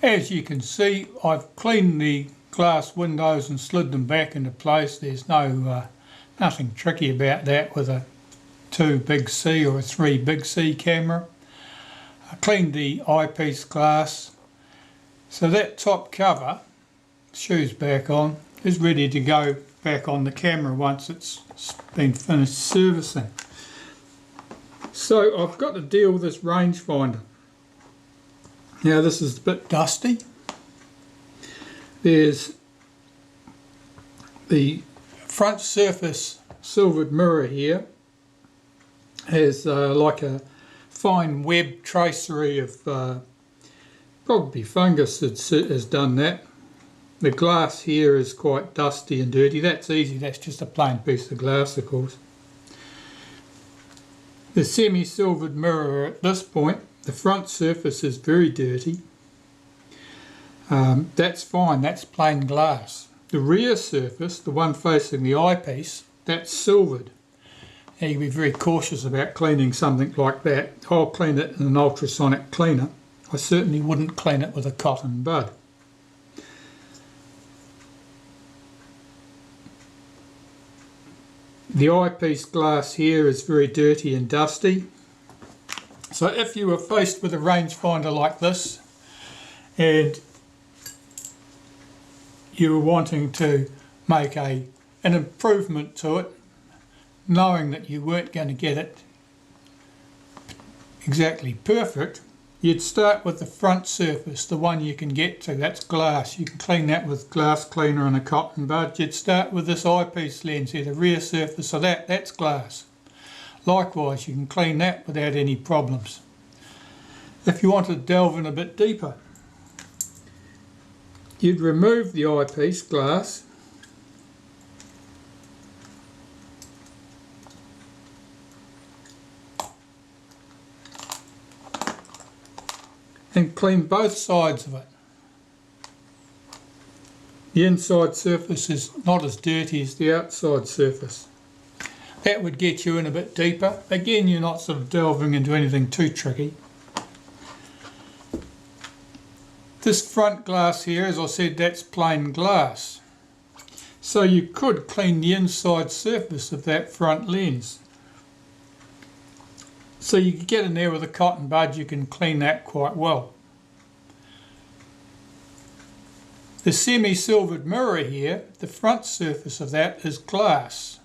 As you can see, I've cleaned the glass windows and slid them back into place. There's nothing tricky about that with a 2 big C or a 3 big C camera. I cleaned the eyepiece glass, so that top cover, shoes back on, is ready to go back on the camera once it's been finished servicing. So I've got to deal with this rangefinder. Now this is a bit dusty. There's the front surface silvered mirror here, has like a fine web tracery of probably fungus has done that. The glass here is quite dusty and dirty. That's easy, that's just a plain piece of glass, of course. The semi-silvered mirror at this point, the front surface is very dirty. That's fine, that's plain glass. The rear surface, the one facing the eyepiece, that's silvered. Now you'll be very cautious about cleaning something like that. I'll clean it in an ultrasonic cleaner. I certainly wouldn't clean it with a cotton bud. The eyepiece glass here is very dirty and dusty. So if you were faced with a rangefinder like this and you were wanting to make an improvement to it, knowing that you weren't going to get it exactly perfect, you'd start with the front surface, the one you can get to, that's glass. You can clean that with glass cleaner and a cotton bud. You'd start with this eyepiece lens here, the rear surface of that's glass. Likewise, you can clean that without any problems. If you want to delve in a bit deeper, you'd remove the eyepiece glass and clean both sides of it. The inside surface is not as dirty as the outside surface. That would get you in a bit deeper. Again, you're not sort of delving into anything too tricky. This front glass here, as I said, that's plain glass. So you could clean the inside surface of that front lens. So you can get in there with a cotton bud, you can clean that quite well. The semi-silvered mirror here, the front surface of that is glass.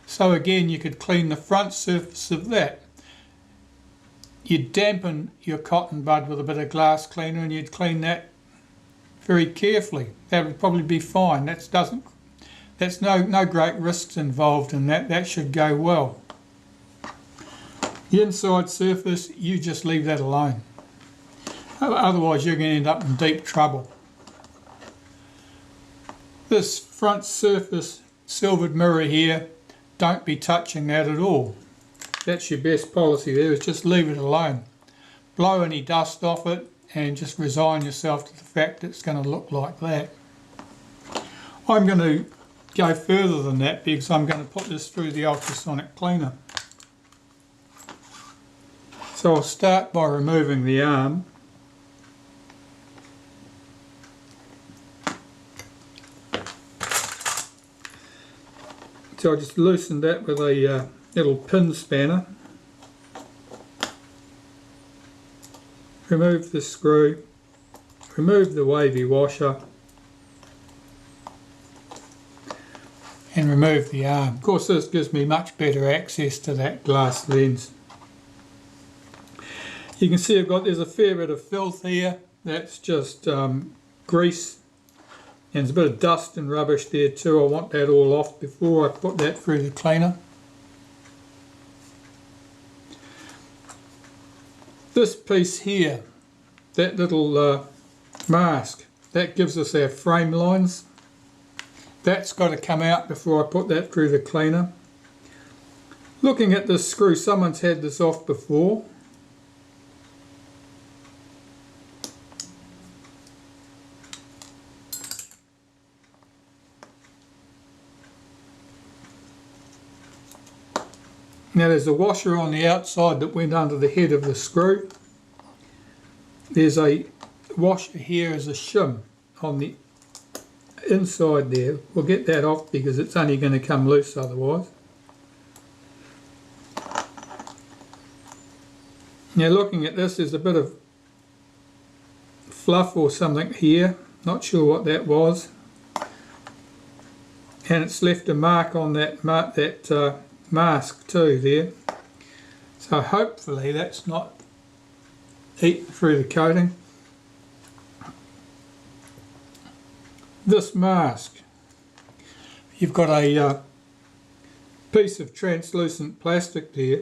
So again, you could clean the front surface of that. You'd dampen your cotton bud with a bit of glass cleaner and you'd clean that very carefully. That would probably be fine. That's no great risks involved in that. That should go well. The inside surface, you just leave that alone. Otherwise you're going to end up in deep trouble. This front surface silvered mirror here, don't be touching that at all. That's your best policy there, is just leave it alone. Blow any dust off it and just resign yourself to the fact that it's going to look like that. I'm going to go further than that because I'm going to put this through the ultrasonic cleaner. So I'll start by removing the arm. So I just loosened that with a little pin spanner. Remove the screw, remove the wavy washer and remove the arm. Of course this gives me much better access to that glass lens. You can see there's a fair bit of filth here. That's just grease, and there's a bit of dust and rubbish there too. I want that all off before I put that through the cleaner. This piece here, that little mask, that gives us our frame lines. That's got to come out before I put that through the cleaner. Looking at this screw, someone's had this off before. Now there's a washer on the outside that went under the head of the screw. There's a washer here is a shim on the inside there. We'll get that off because it's only going to come loose otherwise. Now looking at this, there's a bit of fluff or something here, not sure what that was, and it's left a mark on that mask too there, so hopefully that's not eaten through the coating. This mask, you've got a piece of translucent plastic there,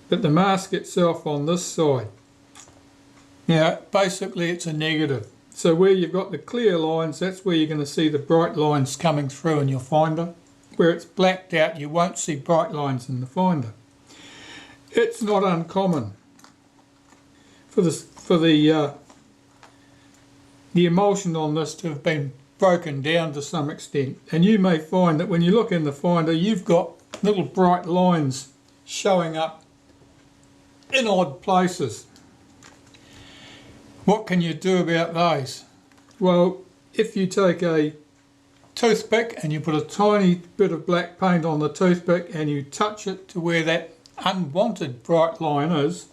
but the mask itself on this side, now basically it's a negative. So where you've got the clear lines, that's where you're going to see the bright lines coming through in your finder. Where it's blacked out, you won't see bright lines in the finder. It's not uncommon for the emulsion on this to have been broken down to some extent, and you may find that when you look in the finder you've got little bright lines showing up in odd places. What can you do about those? Well, if you take a toothpick and you put a tiny bit of black paint on the toothpick and you touch it to where that unwanted bright line is,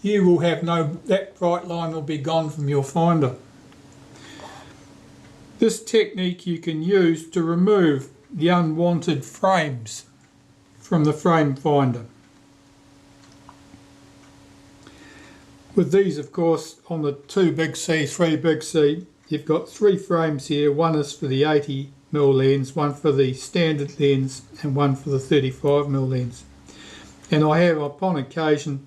you will have that bright line will be gone from your finder. This technique you can use to remove the unwanted frames from the frame finder. With these, of course, on the 2 big C, 3 big C, you've got 3 frames here. One is for the 80mm lens, one for the standard lens, and one for the 35mm lens. And I have, upon occasion,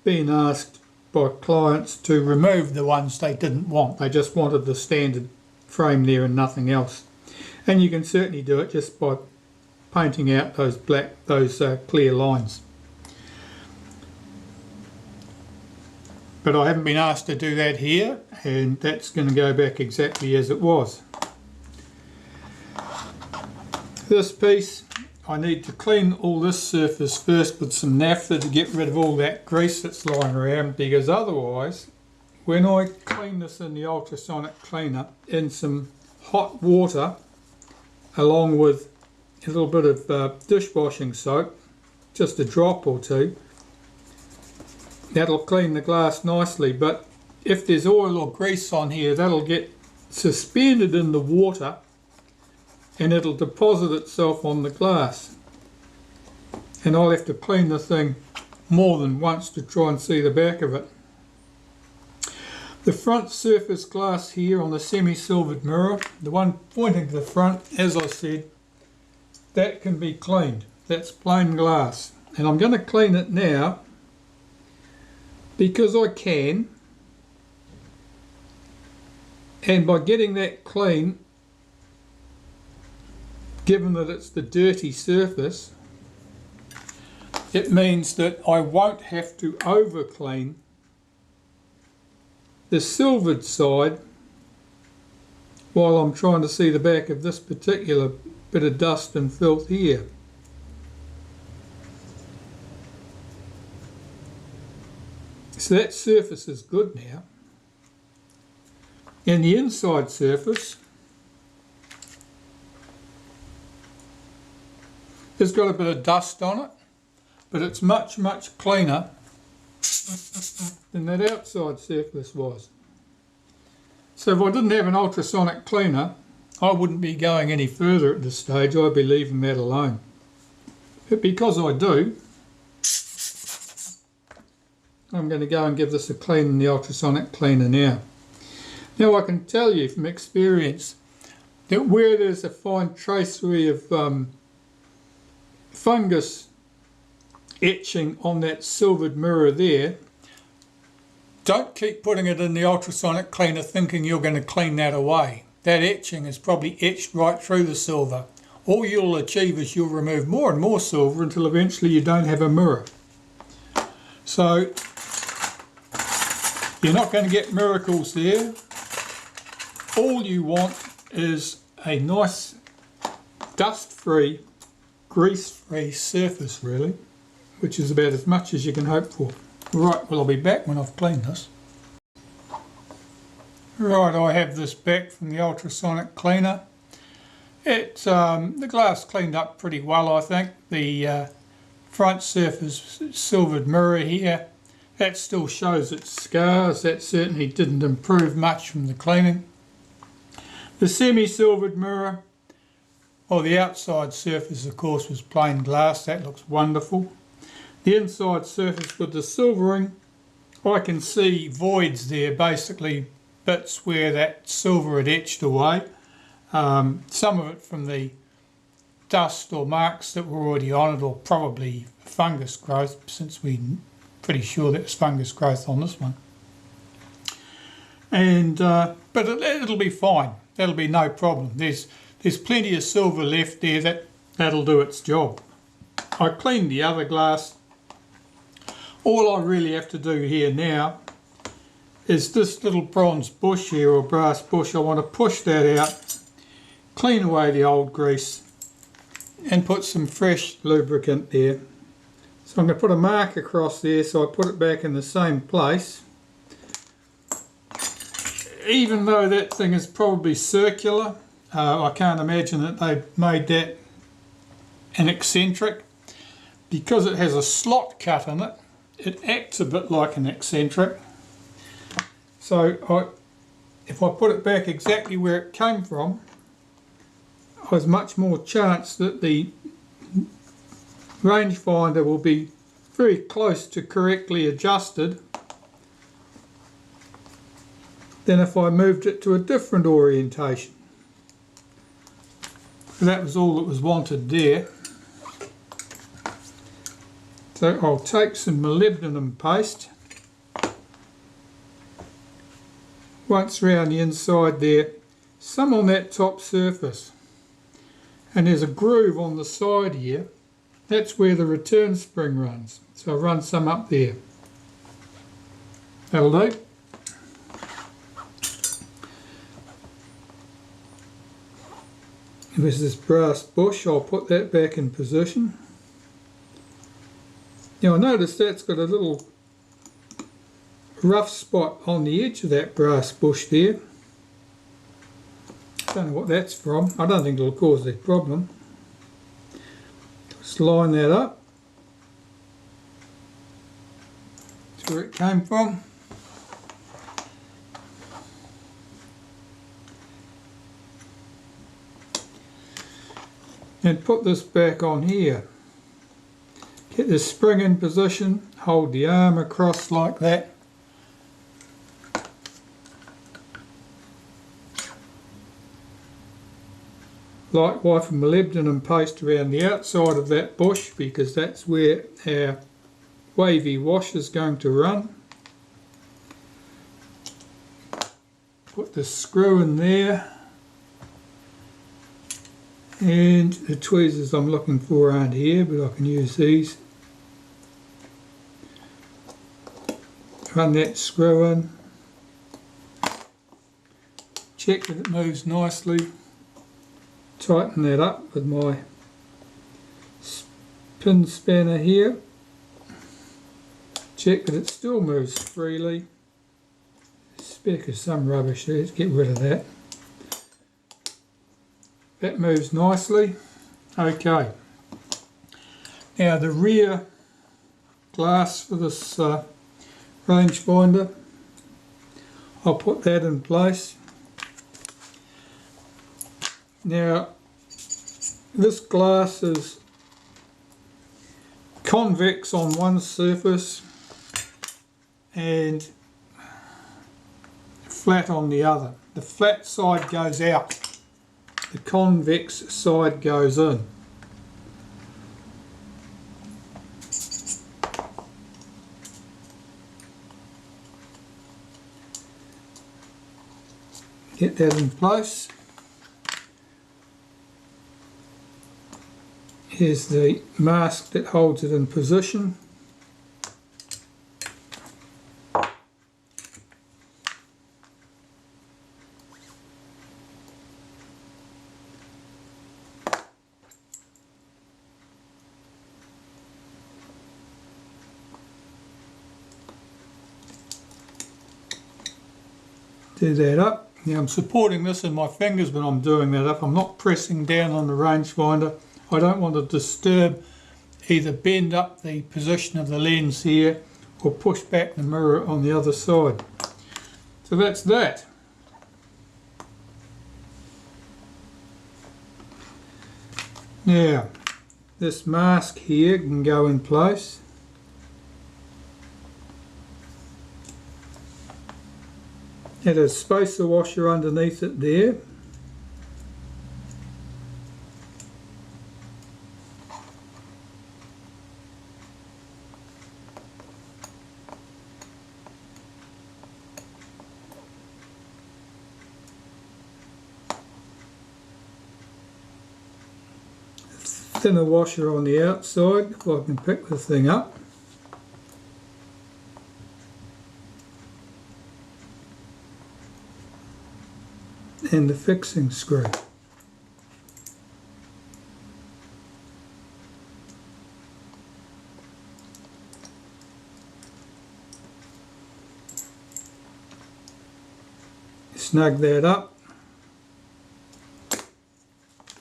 been asked by clients to remove the ones they didn't want. They just wanted the standard frame there and nothing else. And you can certainly do it just by painting out those clear lines. But I haven't been asked to do that here, and that's going to go back exactly as it was. This piece, I need to clean all this surface first with some naphtha to get rid of all that grease that's lying around, because otherwise, when I clean this in the ultrasonic cleaner in some hot water along with a little bit of dishwashing soap, just a drop or two, that'll clean the glass nicely. But if there's oil or grease on here, that'll get suspended in the water and it'll deposit itself on the glass, and I'll have to clean the thing more than once to try and see the back of it. The front surface glass here on the semi-silvered mirror, the one pointing to the front, as I said, that can be cleaned. That's plain glass, and I'm going to clean it now because I can, and by getting that clean, given that it's the dirty surface, it means that I won't have to over clean the silvered side while I'm trying to see the back of this particular bit of dust and filth here. So that surface is good now. And the inside surface has got a bit of dust on it, but it's much, much cleaner than that outside surface was. So if I didn't have an ultrasonic cleaner, I wouldn't be going any further at this stage. I'd be leaving that alone. But because I do, I'm going to go and give this a clean in the ultrasonic cleaner now. Now I can tell you from experience that where there's a fine tracery of fungus etching on that silvered mirror there, don't keep putting it in the ultrasonic cleaner thinking you're going to clean that away. That etching is probably etched right through the silver. All you'll achieve is you'll remove more and more silver until eventually you don't have a mirror. So you're not going to get miracles there. All you want is a nice dust-free, grease-free surface really, which is about as much as you can hope for. Right, well I'll be back when I've cleaned this. Right, I have this back from the ultrasonic cleaner. The glass cleaned up pretty well, I think. The front surface silvered mirror here, that still shows its scars. That certainly didn't improve much from the cleaning. The semi-silvered mirror, well, the outside surface of course was plain glass. That looks wonderful. The inside surface with the silvering, I can see voids there, basically bits where that silver had etched away. Some of it from the dust or marks that were already on it, or probably fungus growth, since we're pretty sure that was fungus growth on this one. And but it'll be fine. That'll be no problem. There's plenty of silver left there. That'll do its job. I cleaned the other glass. All I really have to do here now is this little bronze bush here, or brass bush. I want to push that out, clean away the old grease and put some fresh lubricant there. So I'm going to put a mark across there so I put it back in the same place. Even though that thing is probably circular, I can't imagine that they made that an eccentric. Because it has a slot cut in it, it acts a bit like an eccentric. So if I put it back exactly where it came from, there's much more chance that the rangefinder will be very close to correctly adjusted than if I moved it to a different orientation. So that was all that was wanted there. So I'll take some molybdenum paste. Once round the inside there, some on that top surface. And there's a groove on the side here. That's where the return spring runs. So I'll run some up there. That'll do. There's this brass bush. I'll put that back in position. Now I notice that's got a little rough spot on the edge of that brass bush there. Don't know what that's from. I don't think it'll cause a problem. Just line that up. That's where it came from. And put this back on here. Get the spring in position, hold the arm across like that. Light wipe of molybdenum paste around the outside of that bush, because that's where our wavy wash is going to run. Put the screw in there. And the tweezers I'm looking for aren't here, but I can use these. Run that screw in. Check that it moves nicely. Tighten that up with my pin spanner here. Check that it still moves freely. Speck of some rubbish there, let's get rid of that. That moves nicely. Okay. Now the rear glass for this rangefinder, I'll put that in place. Now this glass is convex on one surface and flat on the other. The flat side goes out. The convex side goes in. Get that in place. Here's the mask that holds it in position. do that up. Now I'm supporting this in my fingers when I'm doing that up. I'm not pressing down on the rangefinder. I don't want to disturb, either bend up the position of the lens here or push back the mirror on the other side. So that's that. Now this mask here can go in place. It has a spacer washer underneath it there. Thinner washer on the outside, if I can pick the thing up. And the fixing screw. Snug that up.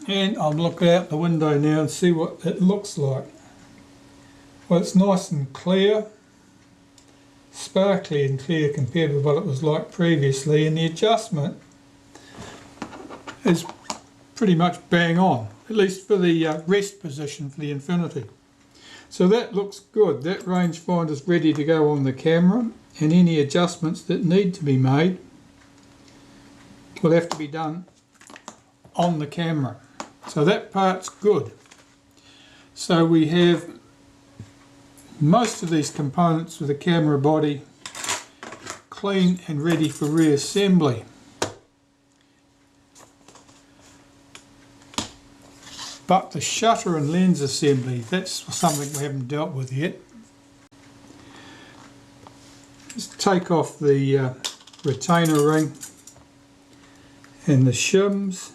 And I'll look out the window now and see what it looks like. Well, it's nice and clear, sparkly and clear compared with what it was like previously, and the adjustment is pretty much bang on, at least for the rest position for the infinity. So that looks good. That rangefinder is ready to go on the camera, and any adjustments that need to be made will have to be done on the camera. So that part's good. So we have most of these components with the camera body clean and ready for reassembly. But the shutter and lens assembly, that's something we haven't dealt with yet. Just take off the retainer ring and the shims.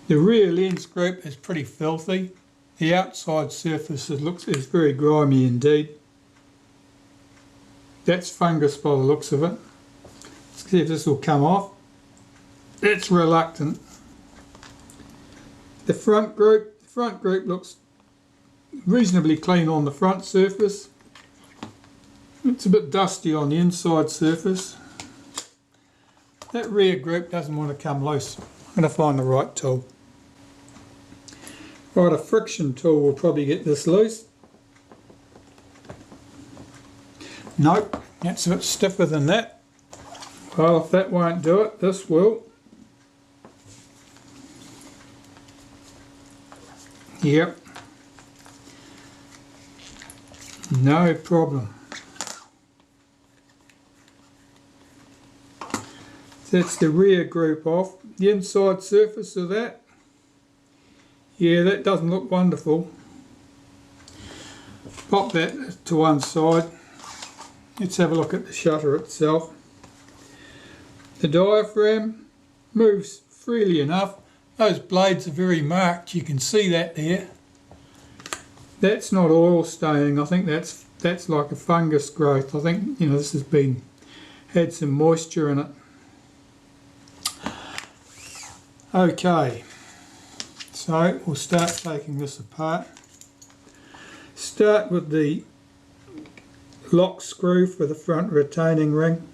The rear lens group is pretty filthy. The outside surface is very grimy indeed. That's fungus by the looks of it. Let's see if this will come off. It's reluctant. The front group looks reasonably clean on the front surface. It's a bit dusty on the inside surface. That rear group doesn't want to come loose. I'm going to find the right tool. Right, a friction tool will probably get this loose. Nope, that's a bit stiffer than that. Well, if that won't do it, this will. Yep. No problem. That's the rear group off. The inside surface of that, yeah, that doesn't look wonderful. Pop that to one side. Let's have a look at the shutter itself. The diaphragm moves freely enough. Those blades are very marked, you can see that there. That's not oil staining, I think that's like a fungus growth. I think, you know, this has had some moisture in it. Okay, so we'll start taking this apart. Start with the lock screw for the front retaining ring.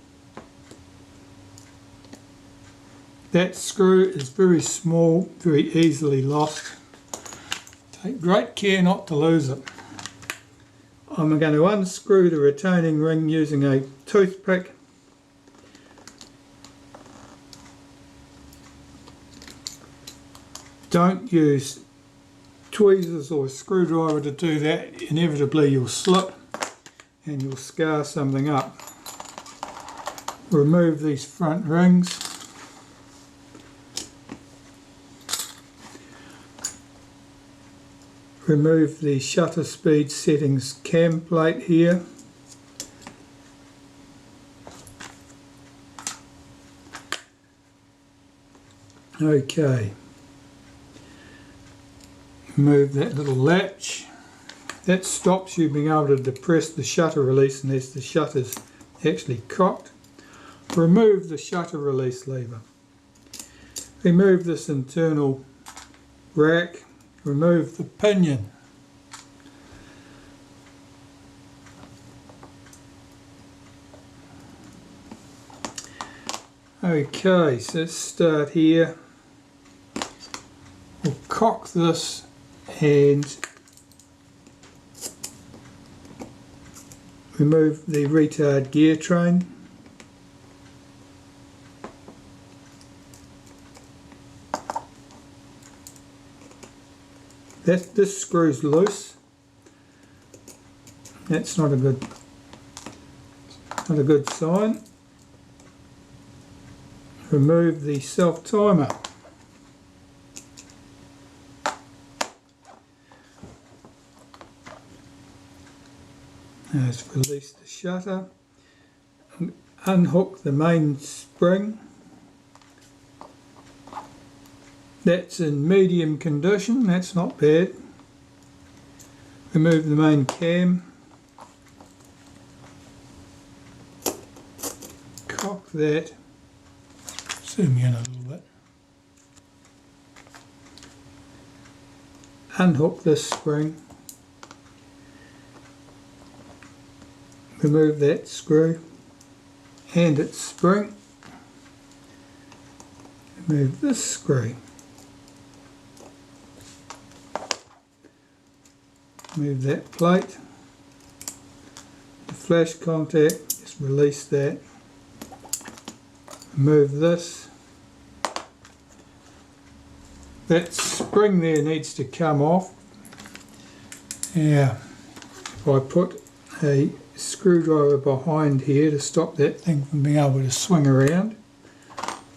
That screw is very small, very easily lost. Take great care not to lose it. I'm going to unscrew the retaining ring using a toothpick. Don't use tweezers or a screwdriver to do that. Inevitably you'll slip and you'll scar something up. Remove these front rings. Remove the shutter speed settings cam plate here. Okay. Remove that little latch. That stops you being able to depress the shutter release unless the shutter's actually cocked. Remove the shutter release lever. Remove this internal rack. Remove the pinion. Okay, so let's start here. We'll cock this and remove the retard gear train. This screw's loose. That's not a good sign. Remove the self-timer. Let's release the shutter. Unhook the main spring. That's in medium condition, that's not bad. Remove the main cam. Cock that. Zoom in a little bit. Unhook this spring. Remove that screw and its spring. Remove this screw. Remove that plate. The flash contact, just release that. Remove this. That spring there needs to come off. Now, if I put a screwdriver behind here to stop that thing from being able to swing around,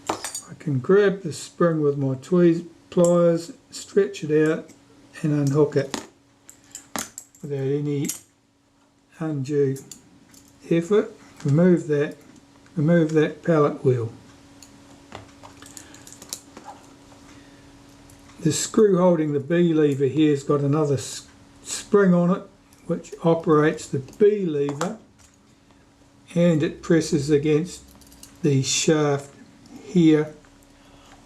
I can grab the spring with my tweezers, pliers, stretch it out and unhook it without any undue effort. Remove that pallet wheel. The screw holding the B lever here has got another spring on it which operates the B lever, and it presses against the shaft here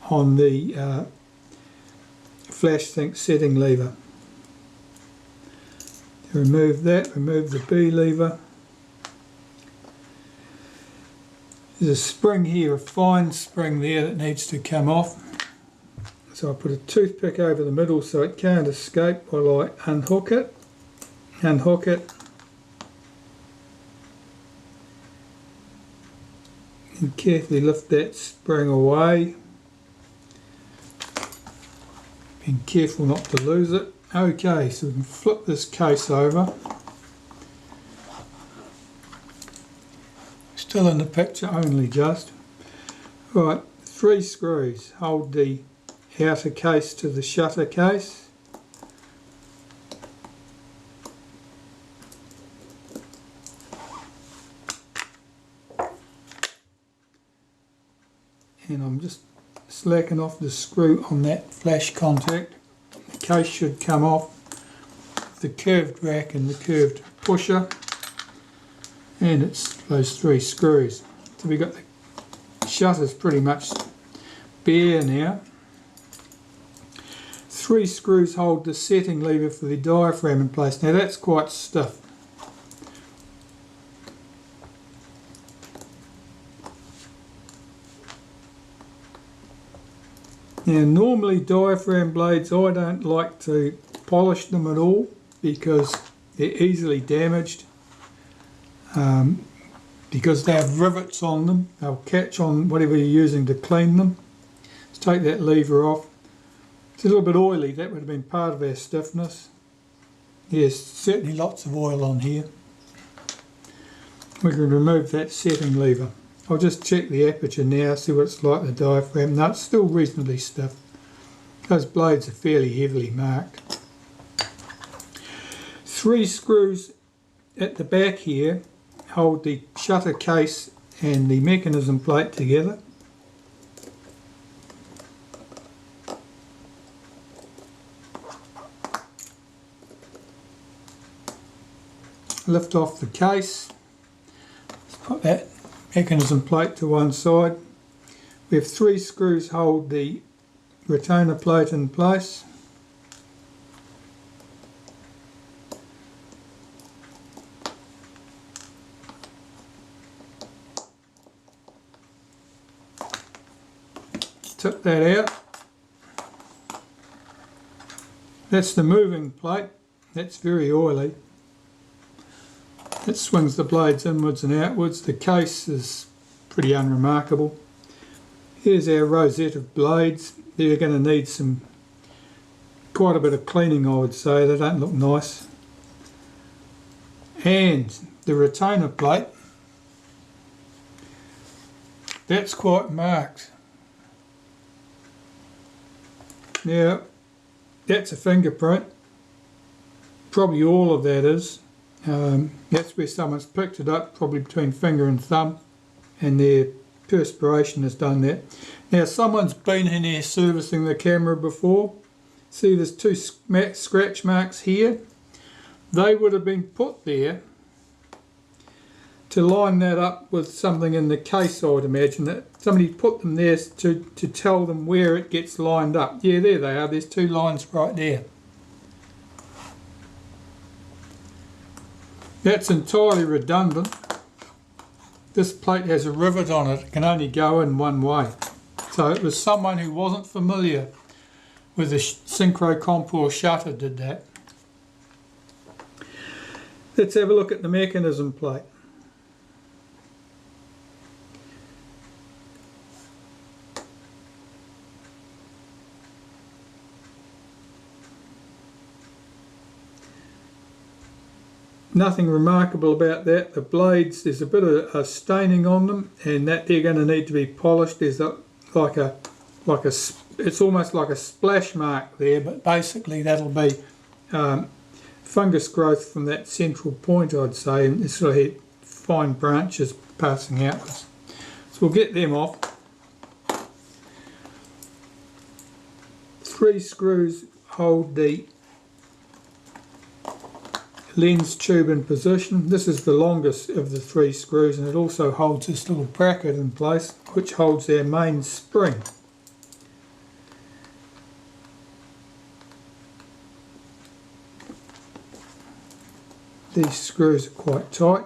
on the flash sink setting lever. To remove that, remove the B lever. There's a spring here, a fine spring there that needs to come off. So I put a toothpick over the middle so it can't escape while I unhook it. Unhook it. And carefully lift that spring away. Being careful not to lose it. Okay, so we can flip this case over. Still in the picture, only just. Right, 3 screws hold the outer case to the shutter case. And I'm just slacking off the screw on that flash contact. The case should come off with the curved rack and the curved pusher. And it's those 3 screws. So we've got the shutters pretty much bare now. 3 screws hold the setting lever for the diaphragm in place. Now that's quite stiff. Now normally diaphragm blades, I don't like to polish them at all because they're easily damaged. Because they have rivets on them, they'll catch on whatever you're using to clean them. Let's take that lever off. It's a little bit oily, that would have been part of our stiffness. Yes, certainly lots of oil on here. We can remove that setting lever. I'll just check the aperture now, see what it's like, the diaphragm. No, it's still reasonably stiff. Those blades are fairly heavily marked. 3 screws at the back here hold the shutter case and the mechanism plate together. lift off the case. Let's put that mechanism plate to one side. We have 3 screws hold the retainer plate in place. Tip that out. That's the moving plate. That's very oily. It swings the blades inwards and outwards. The case is pretty unremarkable. Here's our rosette of blades. They're going to need quite a bit of cleaning, I would say. They don't look nice. And the retainer plate, that's quite marked. Now, that's a fingerprint. Probably all of that is. That's where someone's picked it up, probably between finger and thumb, and their perspiration has done that. Now, someone's been in here servicing the camera before. See, there's 2 scratch marks here. They would have been put there to line that up with something in the case, I would imagine. That somebody put them there to tell them where it gets lined up. Yeah, there they are. There's 2 lines right there. That's entirely redundant. This plate has a rivet on it. It can only go in one way. So it was someone who wasn't familiar with the synchro compor shutter did that. Let's have a look at the mechanism plate. Nothing remarkable about that. The blades, there's a bit of a staining on them, and that they're going to need to be polished. There's it's almost like a splash mark there, but basically that'll be fungus growth from that central point, I'd say, and this sort of fine branches passing outwards. So we'll get them off. 3 screws hold the lens tube in position. This is the longest of the 3 screws, and it also holds this little bracket in place which holds our main spring. These screws are quite tight.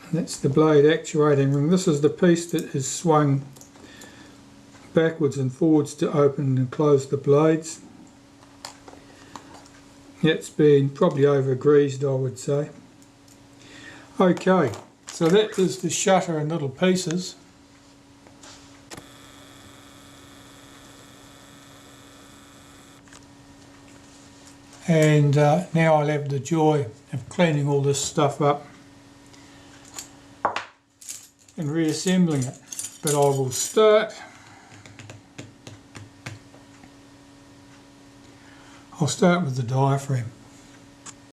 And that's the blade actuating ring. This is the piece that is swung backwards and forwards to open and close the blades. It's been probably over greased, I would say. Okay, so that is the shutter in little pieces. And now I'll have the joy of cleaning all this stuff up and reassembling it. But I will start. I'll start with the diaphragm.